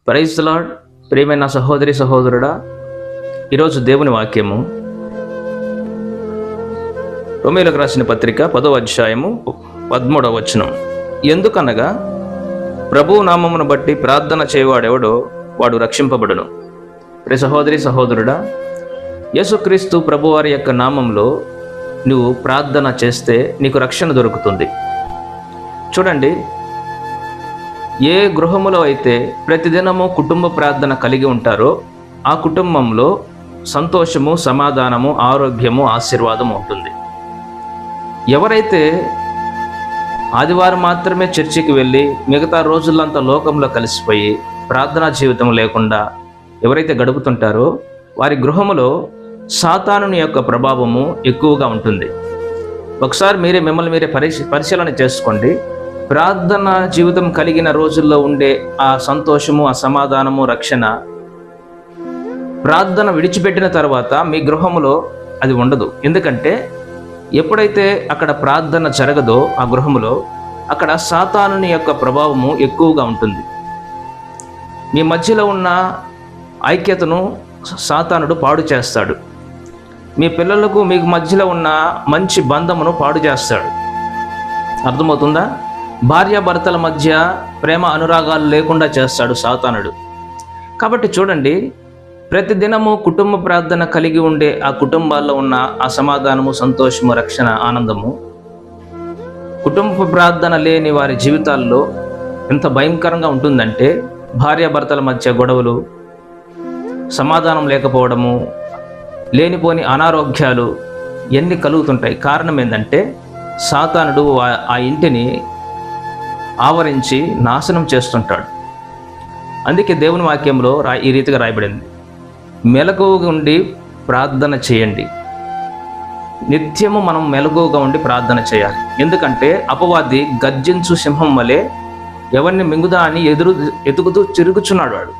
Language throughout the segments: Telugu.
Praise the lord. ప్రియమైన సహోదరి సహోదరుడా, ఈరోజు దేవుని వాక్యము రోమీయులకు రాసిన పత్రిక 10వ అధ్యాయము 13వ వచనం. ఎందుకనగా ప్రభువు నామమును బట్టి ప్రార్థన చేయవాడెవడో వాడు రక్షింపబడును. ప్రియ సహోదరి సహోదరుడా, యేసుక్రీస్తు ప్రభువారి యొక్క నామంలో నువ్వు ప్రార్థన చేస్తే నీకు రక్షణ దొరుకుతుంది. చూడండి, ఏ గృహములో అయితే ప్రతిదినము కుటుంబ ప్రార్థన కలిగి ఉంటారో ఆ కుటుంబంలో సంతోషము, సమాధానము, ఆరోగ్యము, ఆశీర్వాదం ఉంటుంది. ఎవరైతే ఆదివారం మాత్రమే చర్చికి వెళ్ళి మిగతా రోజులంతా లోకంలో కలిసిపోయి ప్రార్థనా జీవితం లేకుండా ఎవరైతే గడుపుతుంటారో వారి గృహములో సాతానుని యొక్క ప్రభావము ఎక్కువగా ఉంటుంది. ఒకసారి మిమ్మల్ని మీరే పరిశీలన చేసుకోండి. ప్రార్థన జీవితం కలిగిన రోజుల్లో ఉండే ఆ సంతోషము, ఆ సమాధానము, రక్షణ ప్రార్థన విడిచిపెట్టిన తర్వాత మీ గృహములో అది ఉండదు. ఎందుకంటే ఎప్పుడైతే అక్కడ ప్రార్థన జరగదో ఆ గృహములో అక్కడ సాతానుని యొక్క ప్రభావము ఎక్కువగా ఉంటుంది. మీ మధ్యలో ఉన్న ఐక్యతను సాతానుడు పాడు చేస్తాడు. మీ పిల్లలకు మీకు మధ్యలో ఉన్న మంచి బంధమును పాడు చేస్తాడు. అర్థమవుతుందా? భార్యాభర్తల మధ్య ప్రేమ అనురాగాలు లేకుండా చేస్తాడు సాతానుడు. కాబట్టి చూడండి, ప్రతిదినము కుటుంబ ప్రార్థన కలిగి ఉండే ఆ కుటుంబాల్లో ఉన్న ఆ సమాధానము, సంతోషము, రక్షణ, ఆనందము కుటుంబ ప్రార్థన లేని వారి జీవితాల్లో ఎంత భయంకరంగా ఉంటుందంటే భార్యాభర్తల మధ్య గొడవలు, సమాధానం లేకపోవడము, లేనిపోని అనారోగ్యాలు ఎన్ని కలుగుతుంటాయి. కారణం ఏంటంటే సాతానుడు ఆ ఇంటిని ఆవరించి నాశనం చేస్తుంటాడు. అందుకే దేవుని వాక్యంలో ఈ రీతిగా రాయబడింది, మెలకువగా ఉండి ప్రార్థన చేయండి. నిత్యము మనం మెలకువగా ఉండి ప్రార్థన చేయాలి. ఎందుకంటే అపవాది గర్జించు సింహం వలె ఎవరిని మింగుదా అని ఎదుగుతూ తిరుగుచున్నాడు వాడు.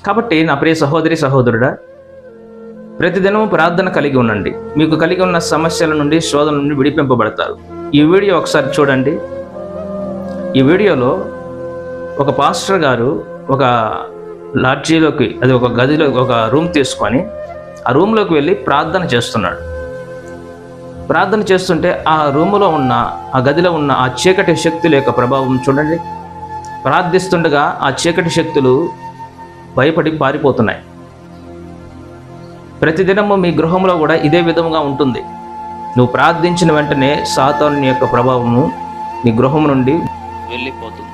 కాబట్టి నా ప్రియ సహోదరి సహోదరుడా, ప్రతిదినము ప్రార్థన కలిగి ఉండండి. మీకు కలిగి ఉన్న సమస్యల నుండి, శోధన నుండి విడిపింపబడతారు. ఈ వీడియో ఒకసారి చూడండి. ఈ వీడియోలో ఒక పాస్టర్ గారు ఒక లాడ్జీలోకి, అది ఒక గదిలో ఒక రూమ్ తీసుకొని ఆ రూమ్లోకి వెళ్ళి ప్రార్థన చేస్తున్నాడు. ప్రార్థన చేస్తుంటే ఆ రూములో ఉన్న, ఆ గదిలో ఉన్న ఆ చీకటి శక్తుల యొక్క ప్రభావం చూడండి. ప్రార్థిస్తుండగా ఆ చీకటి శక్తులు భయపడి పారిపోతున్నాయి. ప్రతిదినము మీ గృహంలో కూడా ఇదే విధంగా ఉంటుంది. నువ్వు ప్రార్థించిన వెంటనే సాతాను యొక్క ప్రభావము నీ గృహం నుండి వెళ్ళిపోతుంది.